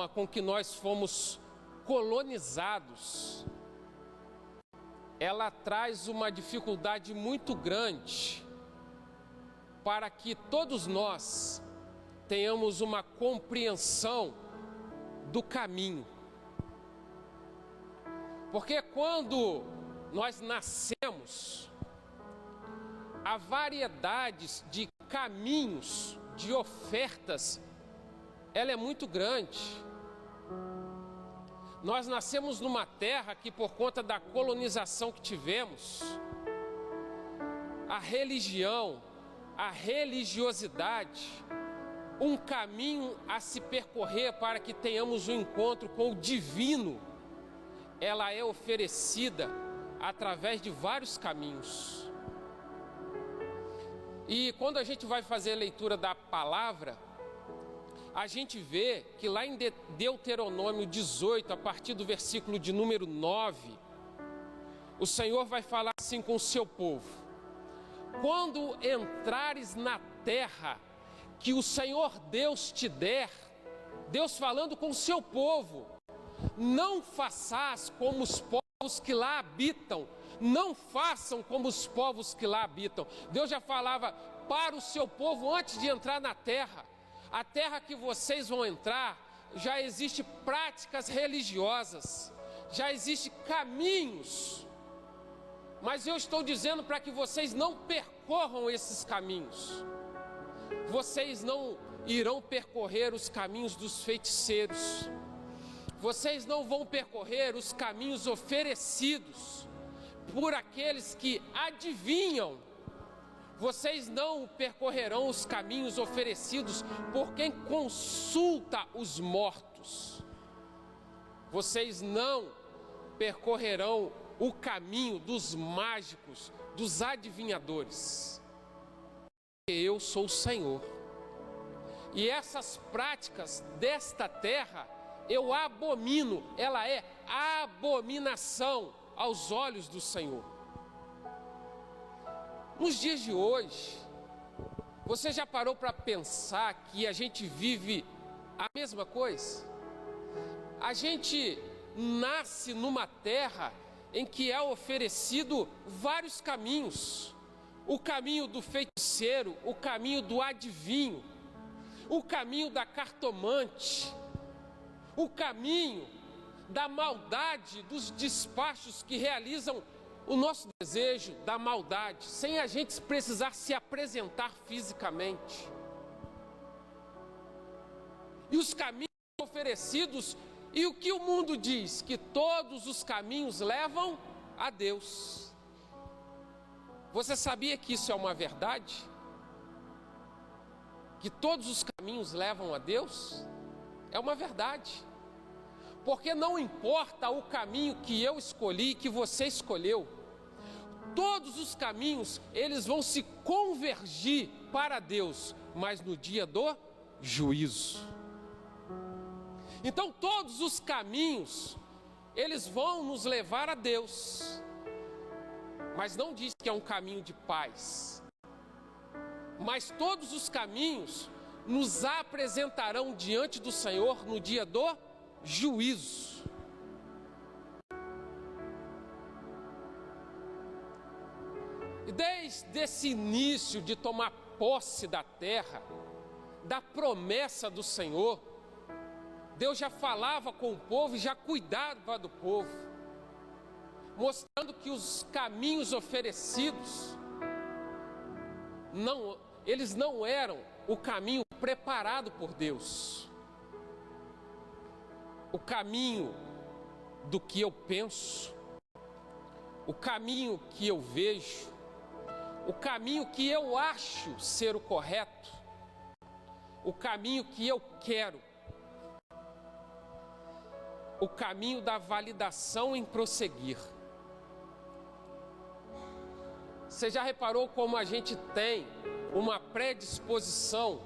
com que nós fomos colonizados, ela traz uma dificuldade muito grande para que todos nós tenhamos uma compreensão do caminho. Porque quando nós nascemos, há variedades de caminhos, de ofertas, ela é muito grande. Nós nascemos numa terra que, por conta da colonização que tivemos, a religião, a religiosidade, um caminho a se percorrer para que tenhamos um encontro com o divino, ela é oferecida através de vários caminhos. E quando a gente vai fazer a leitura da palavra, a gente vê que lá em Deuteronômio 18, a partir do versículo de número 9, o Senhor vai falar assim com o seu povo: quando entrares na terra que o Senhor Deus te der, Deus falando com o seu povo, não façais como os povos que lá habitam, não façam como os povos que lá habitam. Deus já falava para o seu povo antes de entrar na terra. A terra que vocês vão entrar, já existe práticas religiosas, já existe caminhos, mas eu estou dizendo para que vocês não percorram esses caminhos. Vocês não irão percorrer os caminhos dos feiticeiros, vocês não vão percorrer os caminhos oferecidos por aqueles que adivinham. Vocês não percorrerão os caminhos oferecidos por quem consulta os mortos. Vocês não percorrerão o caminho dos mágicos, dos adivinhadores. Eu sou o Senhor. E essas práticas desta terra eu abomino, ela é abominação aos olhos do Senhor. Nos dias de hoje, você já parou para pensar que a gente vive a mesma coisa? A gente nasce numa terra em que é oferecido vários caminhos. O caminho do feiticeiro, o caminho do adivinho, o caminho da cartomante, o caminho da maldade, dos despachos que realizam o nosso desejo da maldade, sem a gente precisar se apresentar fisicamente. E os caminhos oferecidos, e o que o mundo diz? Que todos os caminhos levam a Deus. Você sabia que isso é uma verdade? Que todos os caminhos levam a Deus? É uma verdade. Porque não importa o caminho que eu escolhi, que você escolheu, todos os caminhos, eles vão se convergir para Deus, mas no dia do juízo. Então todos os caminhos, eles vão nos levar a Deus, mas não diz que é um caminho de paz. Mas todos os caminhos nos apresentarão diante do Senhor no dia do juízo. E desde esse início de tomar posse da terra, da promessa do Senhor, Deus já falava com o povo e já cuidava do povo, mostrando que os caminhos oferecidos, eles não eram o caminho preparado por Deus. O caminho do que eu penso, o caminho que eu vejo, o caminho que eu acho ser o correto, o caminho que eu quero, o caminho da validação em prosseguir. Você já reparou como a gente tem uma predisposição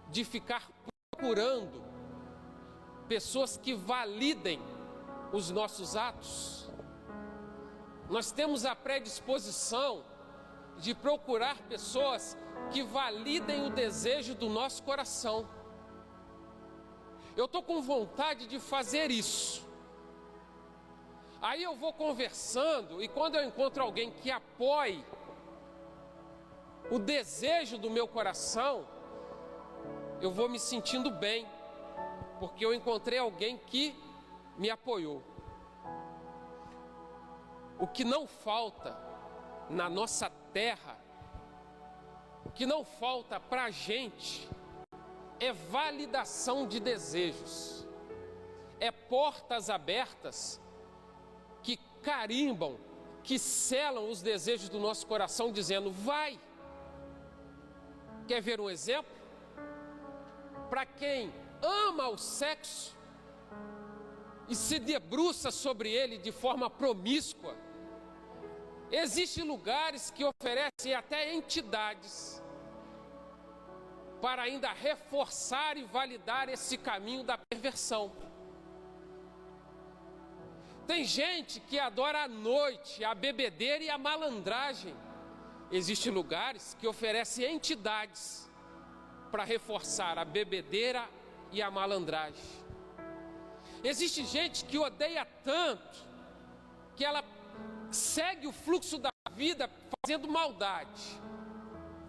de ficar procurando pessoas que validem os nossos atos? Nós temos a predisposição de procurar pessoas que validem o desejo do nosso coração. eu estou com vontade de fazer isso. Aí eu vou conversando, e quando eu encontro alguém que apoie o desejo do meu coração, eu vou me sentindo bem, porque eu encontrei alguém que me apoiou. O que não falta na nossa terra, o que não falta para a gente, é validação de desejos, é portas abertas que carimbam, que selam os desejos do nosso coração, dizendo: vai. Quer ver um exemplo? Para quem ama o sexo e se debruça sobre ele de forma promíscua, existem lugares que oferecem até entidades para ainda reforçar e validar esse caminho da perversão. Tem gente que adora a noite, a bebedeira e a malandragem. Existem lugares que oferecem entidades para reforçar a bebedeira e a malandragem. Existe gente que odeia tanto que ela segue o fluxo da vida fazendo maldade.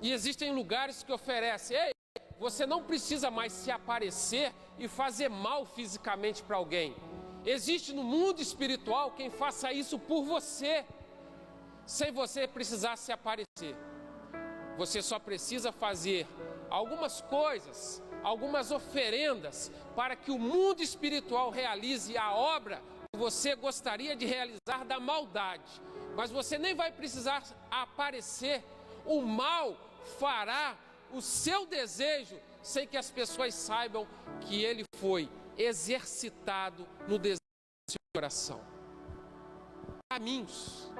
E existem lugares que oferecem: ei, você não precisa mais se aparecer e fazer mal fisicamente para alguém. Existe no mundo espiritual quem faça isso por você, sem você precisar se aparecer. Você só precisa fazer algumas coisas, algumas oferendas, para que o mundo espiritual realize a obra que você gostaria de realizar da maldade. Mas você nem vai precisar aparecer. O mal fará o seu desejo sem que as pessoas saibam que ele foi exercitado no desejo do seu coração. Caminhos.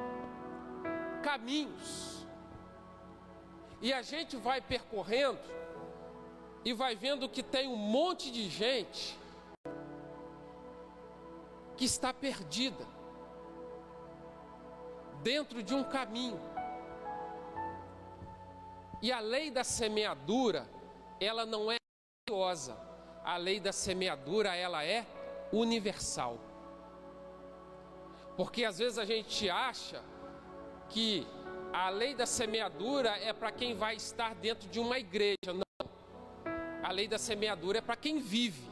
E a gente vai percorrendo e vai vendo que tem um monte de gente que está perdida dentro de um caminho. E a lei da semeadura, ela não é religiosa. A lei da semeadura, ela é universal. Porque às vezes a gente acha que a lei da semeadura é para quem vai estar dentro de uma igreja. Não. A lei da semeadura é para quem vive.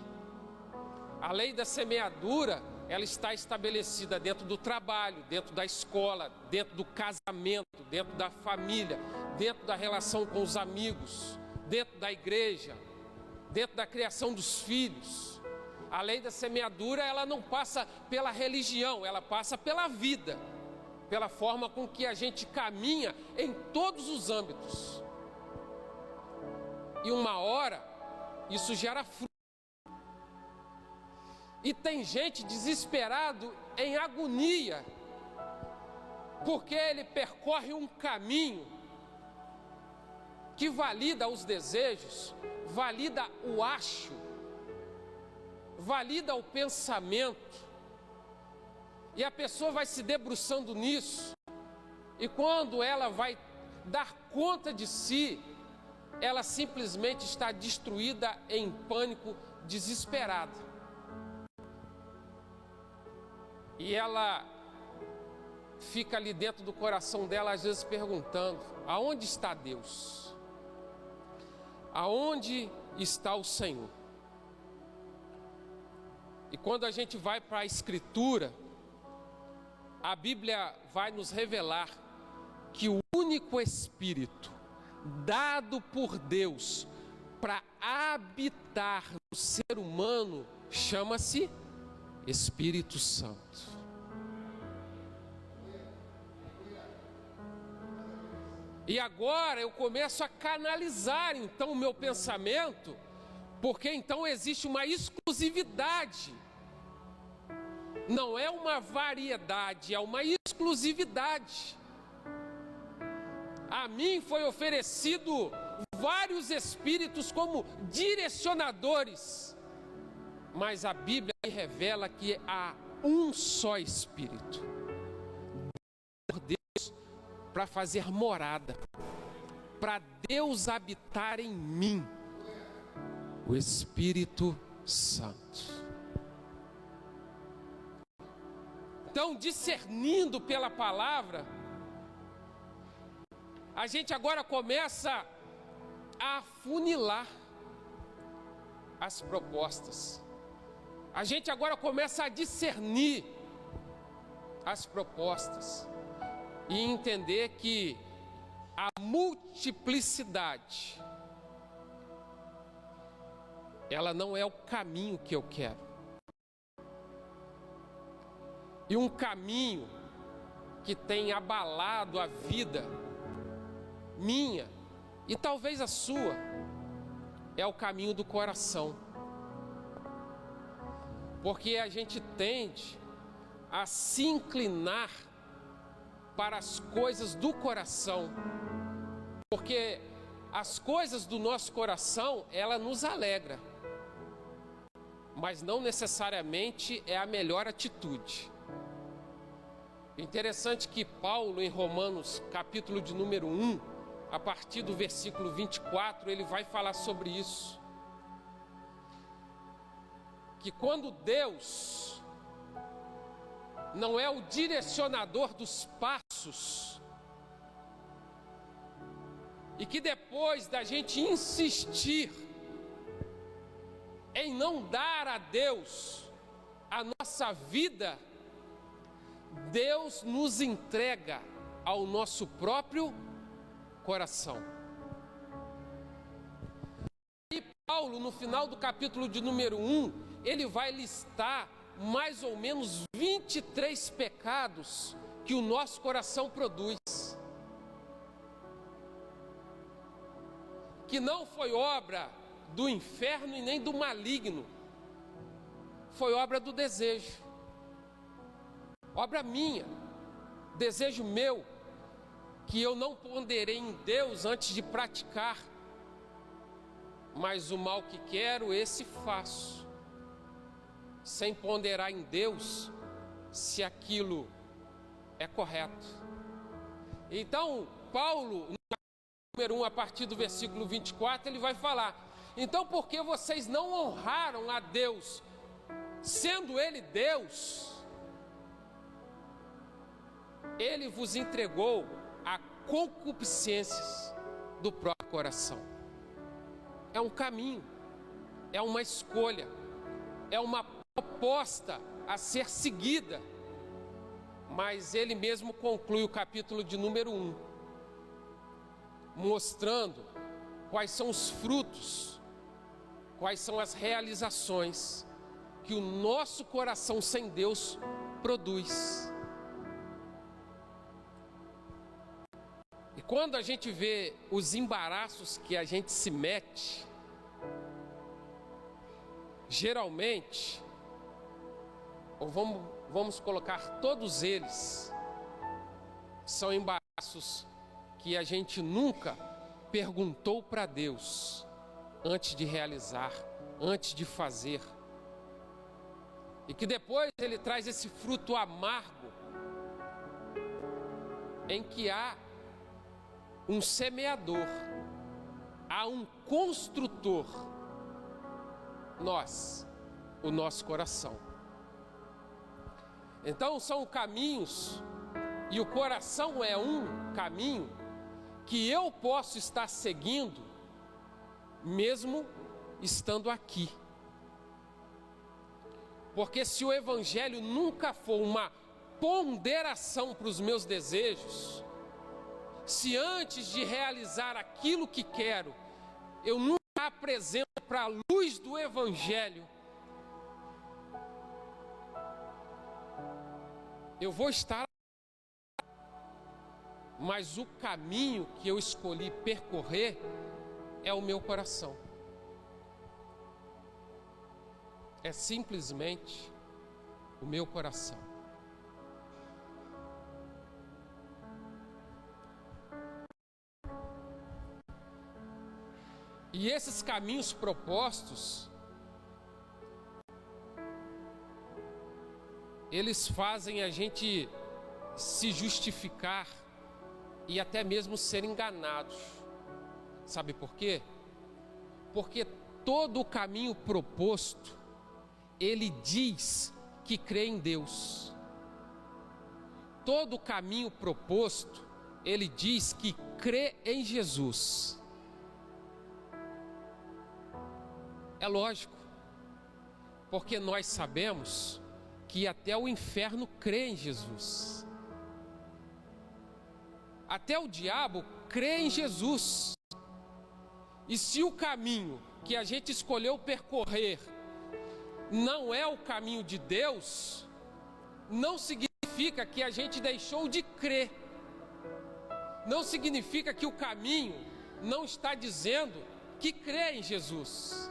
A lei da semeadura, ela está estabelecida dentro do trabalho, dentro da escola, dentro do casamento, dentro da família, dentro da relação com os amigos, dentro da igreja, dentro da criação dos filhos. A lei da semeadura, ela não passa pela religião, ela passa pela vida, pela forma com que a gente caminha em todos os âmbitos. E uma hora, isso gera fruto. E tem gente desesperado, em agonia, porque ele percorre um caminho que valida os desejos, valida o acho, valida o pensamento. E a pessoa vai se debruçando nisso, e quando ela vai dar conta de si, ela simplesmente está destruída, em pânico, desesperada. E ela fica ali dentro do coração dela, às vezes perguntando: aonde está Deus? Aonde está o Senhor? E quando a gente vai para a Escritura, a Bíblia vai nos revelar que o único Espírito dado por Deus para habitar no ser humano chama-se Espírito Santo. E agora eu começo a canalizar então o meu pensamento, porque então existe uma exclusividade. Não é uma variedade, é uma exclusividade. A mim foi oferecido vários espíritos como direcionadores, mas a Bíblia revela que há um só Espírito, por Deus, para fazer morada, para Deus habitar em mim, o Espírito Santo. Então, discernindo pela palavra, a gente agora começa a afunilar as propostas. A gente agora começa a discernir as propostas e entender que a multiplicidade, ela não é o caminho que eu quero. E um caminho que tem abalado a vida minha e talvez a sua, é o caminho do coração. Porque a gente tende a se inclinar para as coisas do coração. Porque as coisas do nosso coração, ela nos alegra. Mas não necessariamente é a melhor atitude. Interessante que Paulo, em Romanos, capítulo de número 1, a partir do versículo 24, ele vai falar sobre isso. Que quando Deus não é o direcionador dos passos, e que depois da gente insistir em não dar a Deus a nossa vida, Deus nos entrega ao nosso próprio coração. E Paulo, no final do capítulo de número 1, ele vai listar mais ou menos 23 pecados que o nosso coração produz. Que não foi obra do inferno e nem do maligno, foi obra do desejo. Obra minha, desejo meu, que eu não ponderei em Deus antes de praticar, mas o mal que quero, esse faço, sem ponderar em Deus se aquilo é correto. Então, Paulo, no número 1, a partir do versículo 24, ele vai falar: então por que vocês não honraram a Deus, sendo Ele Deus? Ele vos entregou a concupiscências do próprio coração. É um caminho, é uma escolha, é uma proposta a ser seguida. Mas ele mesmo conclui o capítulo de número 1, mostrando quais são os frutos, quais são as realizações que o nosso coração sem Deus produz. E quando a gente vê os embaraços que a gente se mete, geralmente, ou vamos colocar todos eles, são embaraços que a gente nunca perguntou para Deus antes de realizar, antes de fazer. E que depois ele traz esse fruto amargo, em que há um semeador, há um construtor, nós, o nosso coração. Então são caminhos, e o coração é um caminho que eu posso estar seguindo, mesmo estando aqui. Porque se o evangelho nunca for uma ponderação para os meus desejos, se antes de realizar aquilo que quero, eu nunca apresento para a luz do evangelho, eu vou estar, mas o caminho que eu escolhi percorrer é o meu coração. É simplesmente o meu coração. E esses caminhos propostos, eles fazem a gente se justificar e até mesmo ser enganados. Sabe por quê? Porque todo o caminho proposto ele diz que crê em Deus. Todo o caminho proposto, ele diz que crê em Jesus. É lógico, porque nós sabemos que até o inferno crê em Jesus. Até o diabo crê em Jesus. E se o caminho que a gente escolheu percorrer não é o caminho de Deus, não significa que a gente deixou de crer. Não significa que o caminho não está dizendo que crê em Jesus.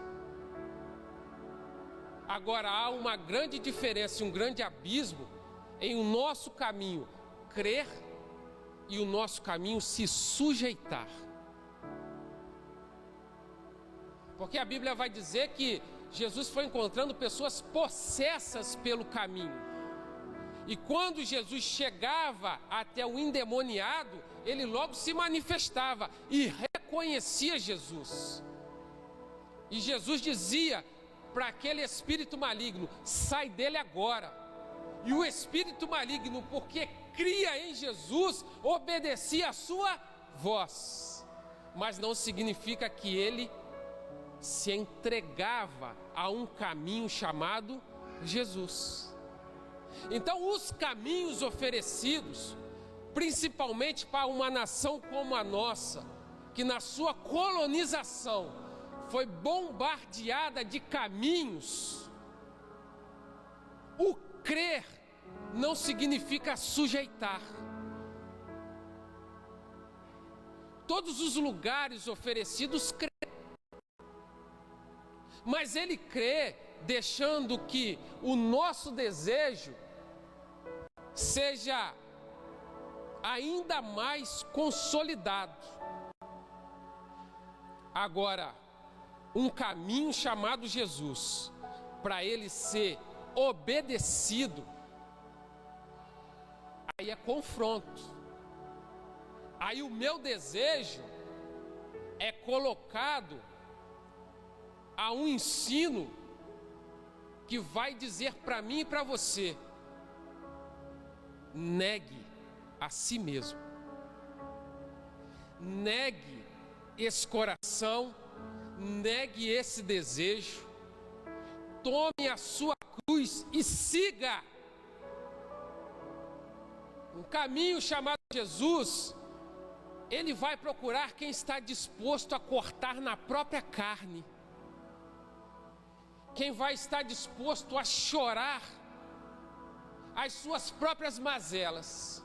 Agora, há uma grande diferença, um grande abismo em o nosso caminho crer e o nosso caminho se sujeitar. Porque a Bíblia vai dizer que Jesus foi encontrando pessoas possessas pelo caminho. E quando Jesus chegava até o endemoniado, ele logo se manifestava e reconhecia Jesus. E Jesus dizia para aquele espírito maligno: sai dele agora. E o espírito maligno, porque cria em Jesus, obedecia a sua voz. Mas não significa que ele se entregava a um caminho chamado Jesus. Então, os caminhos oferecidos, principalmente para uma nação como a nossa, que na sua colonização foi bombardeada de caminhos, o crer não significa sujeitar. Todos os lugares oferecidos crê, mas ele crê deixando que o nosso desejo seja ainda mais consolidado. Agora, um caminho chamado Jesus, para ele ser obedecido, aí é confronto. Aí o meu desejo é colocado a um ensino que vai dizer para mim e para você: negue a si mesmo, negue esse coração, negue esse desejo, tome a sua cruz e siga. Um caminho chamado Jesus, ele vai procurar quem está disposto a cortar na própria carne, quem vai estar disposto a chorar as suas próprias mazelas,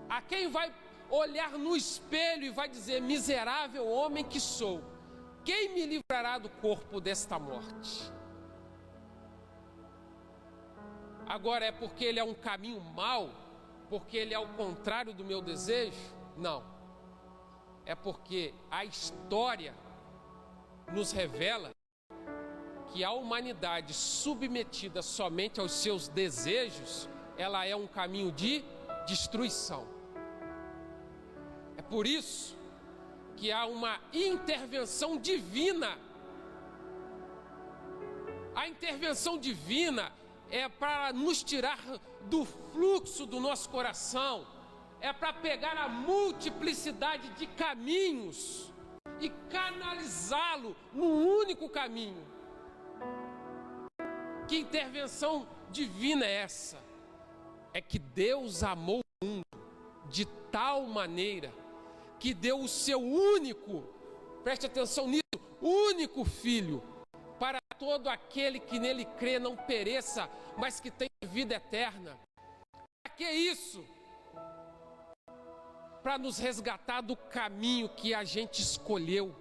a quem vai olhar no espelho e vai dizer: miserável homem que sou, quem me livrará do corpo desta morte? Agora, é porque ele é um caminho mau, porque ele é o contrário do meu desejo? Não. É porque a história nos revela que a humanidade submetida somente aos seus desejos, ela é um caminho de destruição. É por isso que há uma intervenção divina. A intervenção divina é para nos tirar do fluxo do nosso coração, é para pegar a multiplicidade de caminhos e canalizá-lo num único caminho. Que intervenção divina é essa? É que Deus amou o mundo de tal maneira que deu o seu único, preste atenção nisso, único filho, para todo aquele que nele crê não pereça, mas que tenha vida eterna. Para que isso? Para nos resgatar do caminho que a gente escolheu.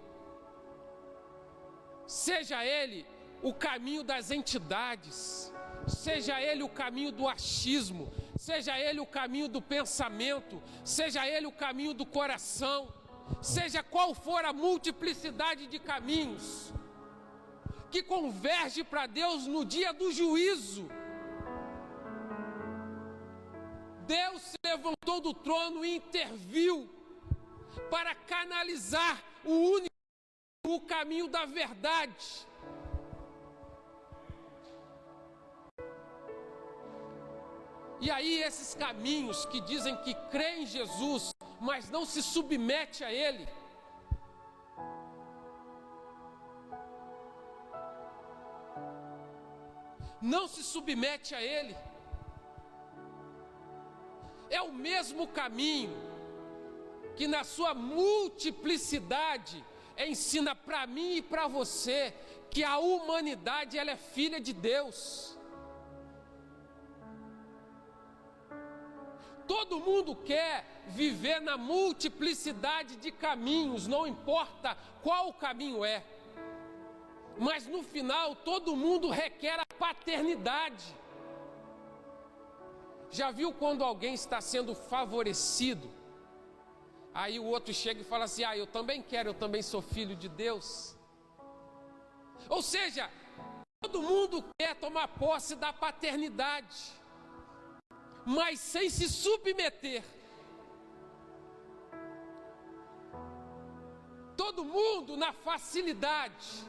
Seja ele o caminho das entidades, seja ele o caminho do achismo, seja ele o caminho do pensamento, seja ele o caminho do coração, seja qual for a multiplicidade de caminhos que converge para Deus no dia do juízo. Deus se levantou do trono e interviu para canalizar o caminho da verdade. E aí esses caminhos que dizem que crê em Jesus, mas não se submete a Ele, não se submete a Ele, é o mesmo caminho que na sua multiplicidade ensina para mim e para você que a humanidade ela é filha de Deus. Todo mundo quer viver na multiplicidade de caminhos, não importa qual o caminho é. Mas no final, todo mundo requer a paternidade. Já viu quando alguém está sendo favorecido? Aí o outro chega e fala assim: eu também quero, eu também sou filho de Deus. Ou seja, todo mundo quer tomar posse da paternidade, mas sem se submeter. Todo mundo na facilidade,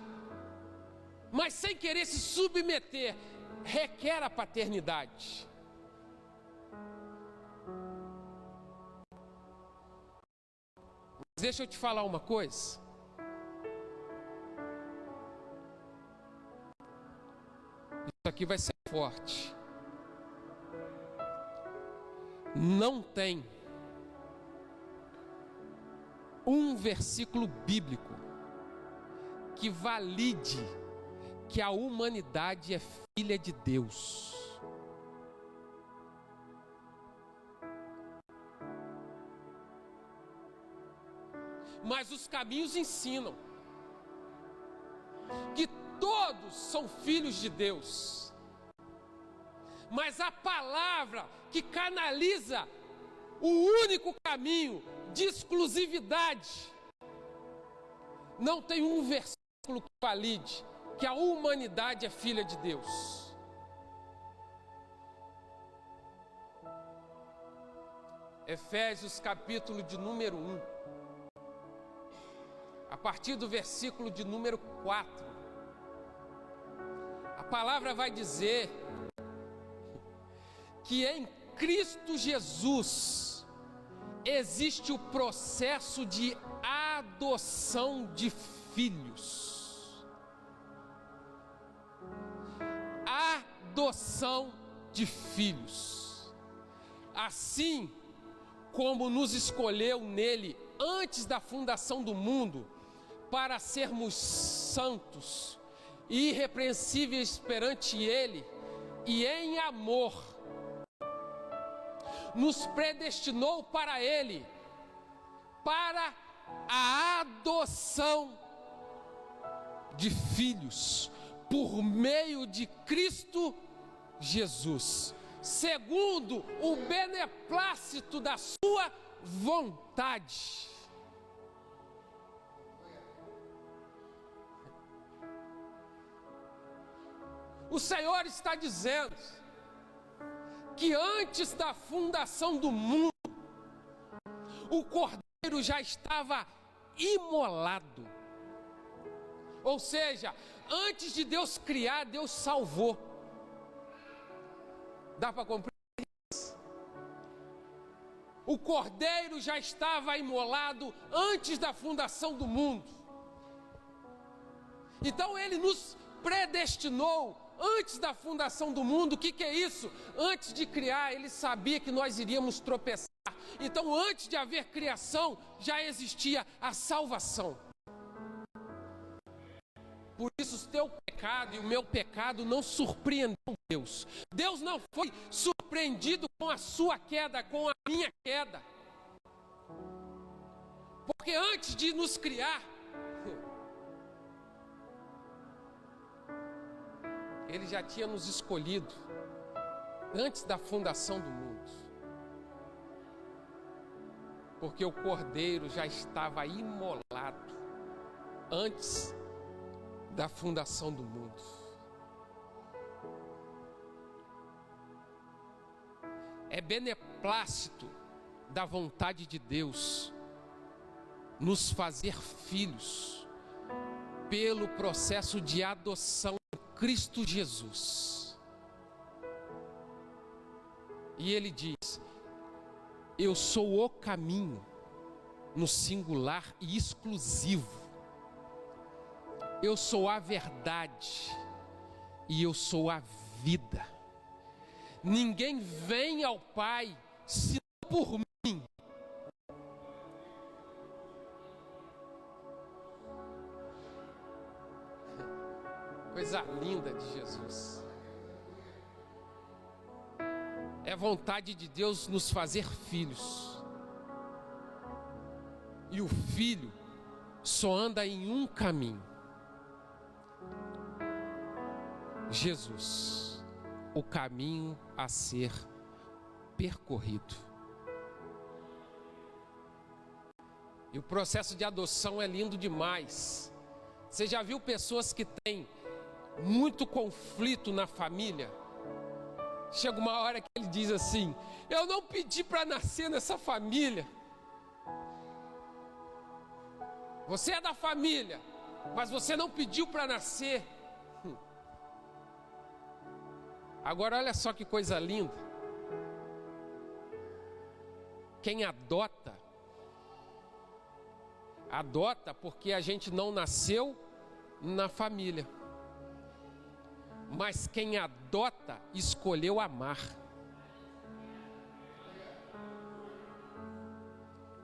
mas sem querer se submeter, requer a paternidade. Mas deixa eu te falar uma coisa. Isso aqui vai ser forte. Não tem um versículo bíblico que valide que a humanidade é filha de Deus. Mas os caminhos ensinam que todos são filhos de Deus. Mas a palavra que canaliza o único caminho de exclusividade, não tem um versículo que valide que a humanidade é filha de Deus. Efésios capítulo de número 1, a partir do versículo de número 4, a palavra vai dizer que em Cristo Jesus existe o processo de adoção de filhos. Adoção de filhos. Assim como nos escolheu nele antes da fundação do mundo, para sermos santos e irrepreensíveis perante ele, e em amor nos predestinou para ele, para a adoção de filhos, por meio de Cristo Jesus, segundo o beneplácito da sua vontade. O Senhor está dizendo que antes da fundação do mundo, o Cordeiro já estava imolado. Ou seja, antes de Deus criar, Deus salvou. Dá para compreender isso? O Cordeiro já estava imolado antes da fundação do mundo. Então ele nos predestinou antes da fundação do mundo. O que é isso? Antes de criar, ele sabia que nós iríamos tropeçar. Então, antes de haver criação, já existia a salvação. Por isso, o teu pecado e o meu pecado não surpreendeu Deus. Deus não foi surpreendido com a sua queda, com a minha queda. Porque antes de nos criar, Ele já tinha nos escolhido antes da fundação do mundo. Porque o Cordeiro já estava imolado antes da fundação do mundo. É beneplácito da vontade de Deus nos fazer filhos pelo processo de adoção Cristo Jesus. E ele diz: eu sou o caminho, no singular e exclusivo. Eu sou a verdade e eu sou a vida. Ninguém vem ao Pai senão por mim. Coisa linda de Jesus. É vontade de Deus nos fazer filhos. E o filho só anda em um caminho: Jesus, o caminho a ser percorrido. E o processo de adoção é lindo demais. Você já viu pessoas que têm muito conflito na família? Chega uma hora que ele diz assim: eu não pedi para nascer nessa família. Você é da família, mas você não pediu para nascer. Agora olha só que coisa linda. Quem adota porque a gente não nasceu na família. Mas quem adota escolheu amar.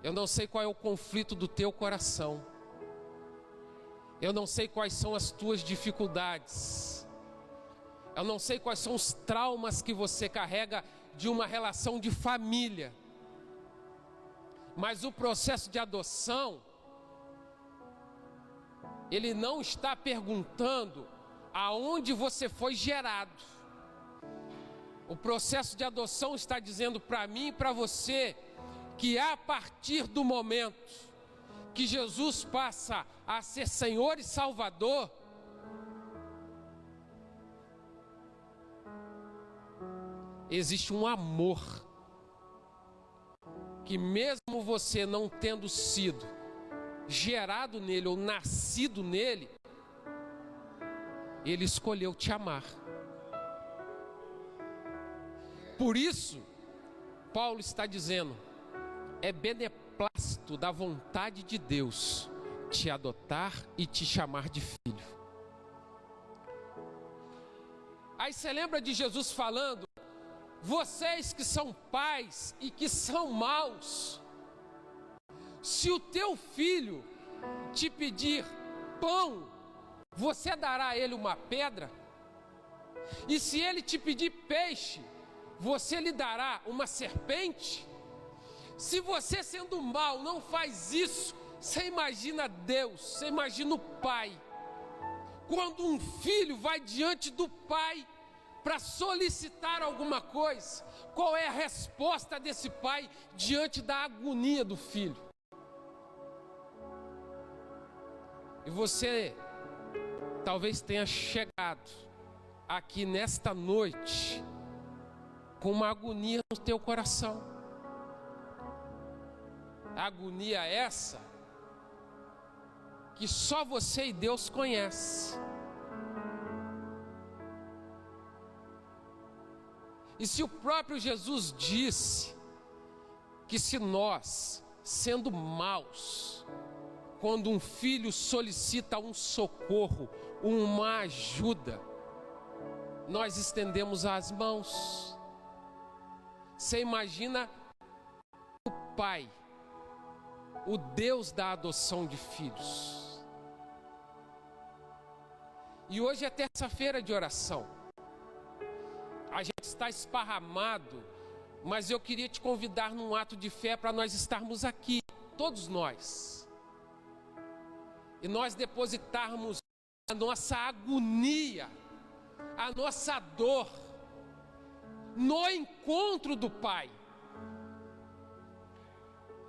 Eu não sei qual é o conflito do teu coração. Eu não sei quais são as tuas dificuldades. Eu não sei quais são os traumas que você carrega de uma relação de família. Mas o processo de adoção, ele não está perguntando aonde você foi gerado. O processo de adoção está dizendo para mim e para você que a partir do momento que Jesus passa a ser Senhor e Salvador, existe um amor que, mesmo você não tendo sido gerado nele ou nascido nele, ele escolheu te amar. Por isso, Paulo está dizendo: é beneplácito da vontade de Deus te adotar e te chamar de filho. Aí você lembra de Jesus falando: vocês que são pais e que são maus, se o teu filho te pedir pão, você dará a ele uma pedra? E se ele te pedir peixe, você lhe dará uma serpente? Se você, sendo mau, não faz isso, você imagina Deus, você imagina o Pai. Quando um filho vai diante do Pai para solicitar alguma coisa, qual é a resposta desse pai diante da agonia do filho? E você talvez tenha chegado aqui nesta noite com uma agonia no teu coração. Agonia essa que só você e Deus conhecem. E se o próprio Jesus disse que se nós, sendo maus, quando um filho solicita um socorro, uma ajuda, nós estendemos as mãos, você imagina o Pai, o Deus da adoção de filhos. E hoje é terça-feira de oração. A gente está esparramado, mas eu queria te convidar num ato de fé para nós estarmos aqui, todos nós. E nós depositarmos a nossa agonia, a nossa dor, no encontro do Pai.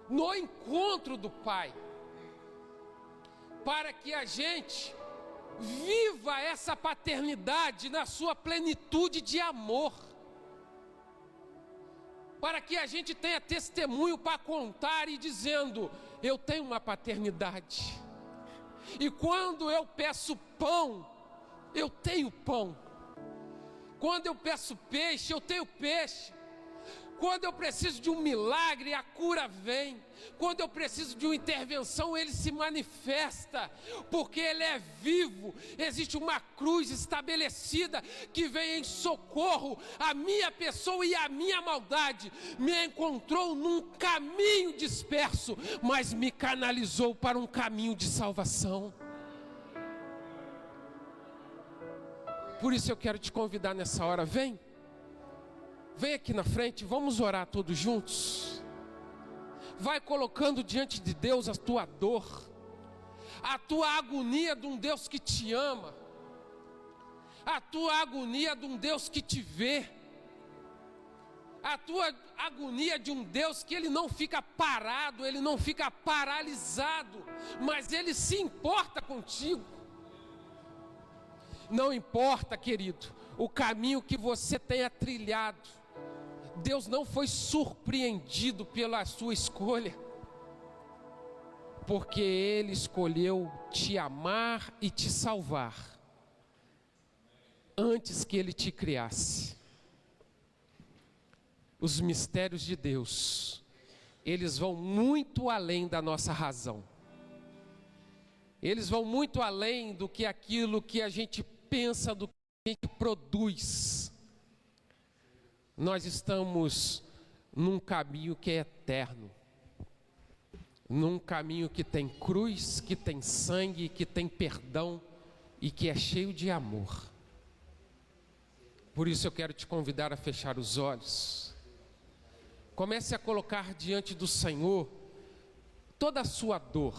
No encontro do Pai. Para que a gente viva essa paternidade na sua plenitude de amor. Para que a gente tenha testemunho para contar e dizendo: eu tenho uma paternidade. E quando eu peço pão, eu tenho pão. Quando eu peço peixe, eu tenho peixe. Quando eu preciso de um milagre, a cura vem. Quando eu preciso de uma intervenção, Ele se manifesta, porque Ele é vivo. Existe uma cruz estabelecida que vem em socorro à minha pessoa e à minha maldade. Me encontrou num caminho disperso, mas me canalizou para um caminho de salvação. Por isso eu quero te convidar nessa hora, vem aqui na frente, vamos orar todos juntos. Vai colocando diante de Deus a tua dor, a tua agonia de um Deus que te ama, a tua agonia de um Deus que te vê, a tua agonia de um Deus que Ele não fica parado, Ele não fica paralisado, mas Ele se importa contigo. Não importa, querido, o caminho que você tenha trilhado, Deus não foi surpreendido pela sua escolha, porque Ele escolheu te amar e te salvar, antes que Ele te criasse. Os mistérios de Deus, eles vão muito além da nossa razão, eles vão muito além do que aquilo que a gente pensa, do que a gente produz. Nós estamos num caminho que é eterno, num caminho que tem cruz, que tem sangue, que tem perdão e que é cheio de amor. Por isso eu quero te convidar a fechar os olhos. Comece a colocar diante do Senhor toda a sua dor,